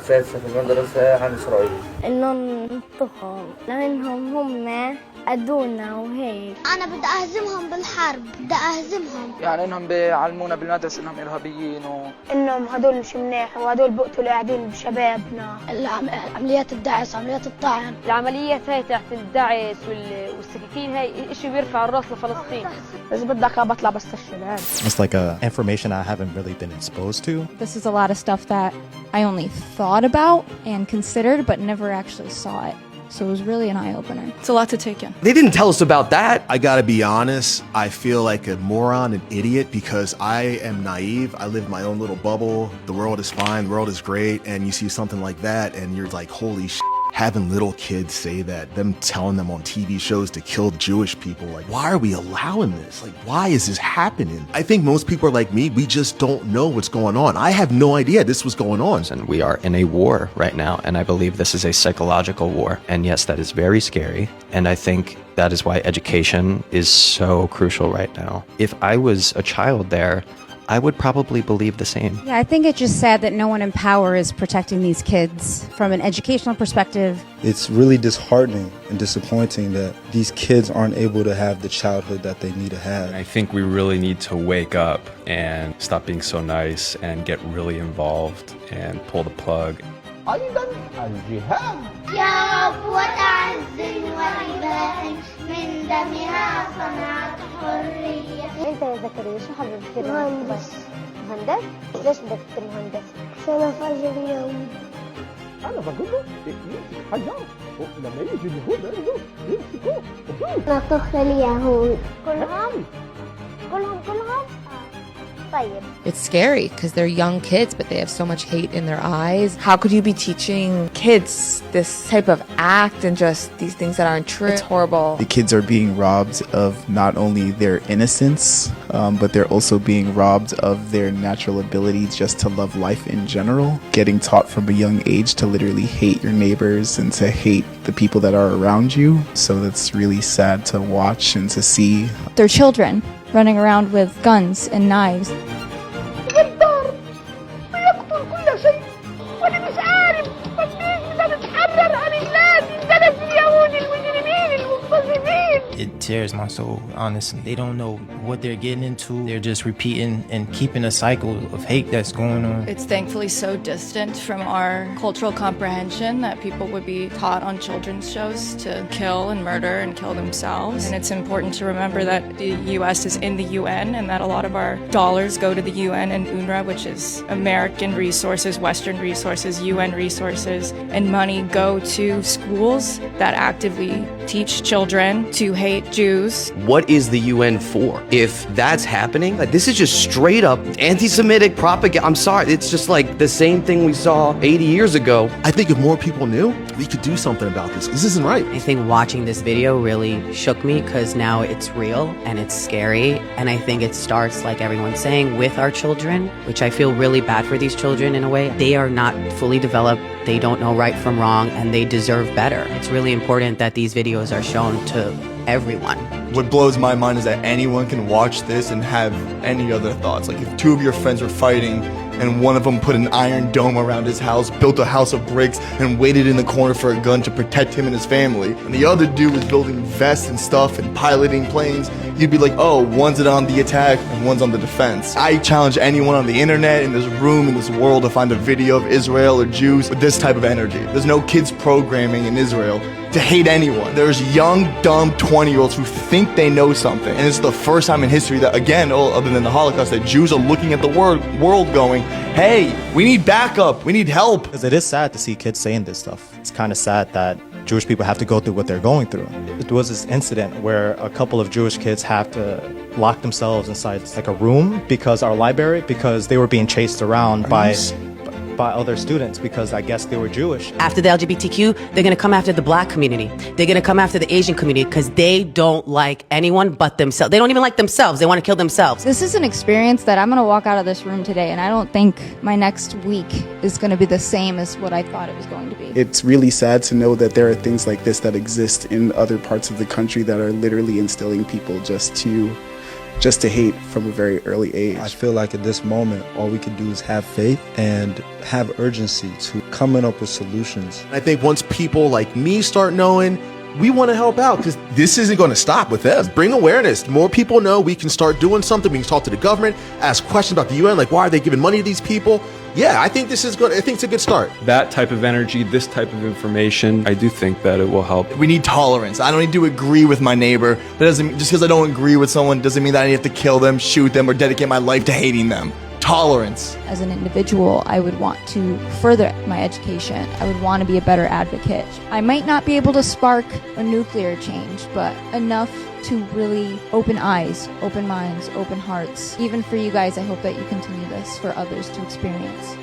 السادسة في المدرسة عن إسرائيل. إنهم ننطقهم لأنهم هم أدونا وهيك. أنا بدي أهزمهم بالحرب، بدي أهزمهم. يعني إنهم بيعلمونا بالمدرسة إنهم إرهابيين إنهم هدول مش منيح وهدول بقتلوا قاعدين بشبابنا. عمليات الدعس، عمليات الطعن. العمليات هاي تحت الدعس والسكاكين هاي إشي بيرفع الراس لفلسطين. بس بدك بطلع بستشفى. It's like information I haven't really been exposed to. This is a lot of stuff that I only thought about and considered, but never actually saw it. So it was really an eye-opener. It's a lot to take in. They didn't tell us about that. I gotta be honest, I feel like a moron, an idiot, because I am naive. I live my own little bubble. The world is fine, the world is great, and you see something like that, and you're like, holy shit. Having little kids say that, them telling them on TV shows to kill Jewish people, like, why are we allowing this? Like, why is this happening? I think most people are like me, we just don't know what's going on. I have no idea this was going on. And we are in a war right now, and I believe this is a psychological war. And yes, that is very scary, and I think that is why education is so crucial right now. If I was a child there, I would probably believe the same. Yeah, I think it's just sad that no one in power is protecting these kids from an educational perspective. It's really disheartening and disappointing that these kids aren't able to have the childhood that they need to have. I think we really need to wake up and stop being so nice and get really involved and pull the plug. أيضا الجهاد يا رب وتعز ورباء من دمها صنعت حرية. أنت يا زكريا شو حابب تصير؟ مهندس. مهندس؟ ليش بدك تصير مهندس؟ عشان أفجر اليهود. أنا بقول له يمسك حجر لما يجي اليهود يمسكوه. أنا طخ اليهود. كلهم؟ كلهم؟ It's scary because they're young kids, but they have so much hate in their eyes. How could you be teaching kids this type of act and just these things that aren't true? It's horrible. The kids are being robbed of not only their innocence, but they're also being robbed of their natural ability just to love life in general. Getting taught from a young age to literally hate your neighbors and to hate the people that are around you. So that's really sad to watch and to see. They're children running around with guns and knives. It tears my soul, honestly. They don't know what they're getting into. They're just repeating and keeping a cycle of hate that's going on. It's thankfully so distant from our cultural comprehension that people would be taught on children's shows to kill and murder and kill themselves. And it's important to remember that the U.S. is in the UN and that a lot of our dollars go to the UN and UNRWA, which is American resources, Western resources, UN resources, and money go to schools that actively teach children to hate Jews. What is the UN for? If that's happening, like, this is just straight up anti-Semitic propaganda. I'm sorry, it's just like the same thing we saw 80 years ago. I think if more people knew, we could do something about this. This isn't right. I think watching this video really shook me because now it's real and it's scary. And I think it starts, like everyone's saying, with our children, which I feel really bad for these children in a way. They are not fully developed. They don't know right from wrong and they deserve better. It's really important that these videos are shown to everyone. What blows my mind is that anyone can watch this and have any other thoughts. Like if two of your friends are fighting and one of them put an iron dome around his house, built a house of bricks, and waited in the corner for a gun to protect him and his family, and the other dude was building vests and stuff and piloting planes, you'd be like, oh, one's on the attack and one's on the defense. I challenge anyone on the internet, in this room, in this world, to find a video of Israel or Jews with this type of energy. There's no kids programming in Israel to hate anyone. There's young, dumb 20-year-olds who think they know something. And it's the first time in history that, again, other than the Holocaust, that Jews are looking at the world going, hey, we need backup, we need help. Because it is sad to see kids saying this stuff. It's kind of sad that Jewish people have to go through what they're going through. It was this incident where a couple of Jewish kids have to lock themselves inside like a room because our library, because they were being chased around by other students because I guess they were Jewish. After the LGBTQ, they're going to come after the black community. They're going to come after the Asian community because they don't like anyone but themselves. They don't even like themselves. They want to kill themselves. This is an experience that I'm going to walk out of this room today and I don't think my next week is going to be the same as what I thought it was going to be. It's really sad to know that there are things like this that exist in other parts of the country that are literally instilling people just to just to hate from a very early age. I feel like at this moment, all we can do is have faith and have urgency to coming up with solutions. I think once people like me start knowing, we want to help out because this isn't going to stop with us. Bring awareness. The more people know, we can start doing something. We can talk to the government, ask questions about the UN, like why are they giving money to these people? Yeah, I think this is good. I think it's a good start. That type of energy, this type of information, I do think that it will help. We need tolerance. I don't need to agree with my neighbor. That doesn't, just because I don't agree with someone doesn't mean that I have to kill them, shoot them, or dedicate my life to hating them. Tolerance. As an individual, I would want to further my education. I would want to be a better advocate. I might not be able to spark a nuclear change, but enough to really open eyes, open minds, open hearts. Even for you guys, I hope that you continue this for others to experience.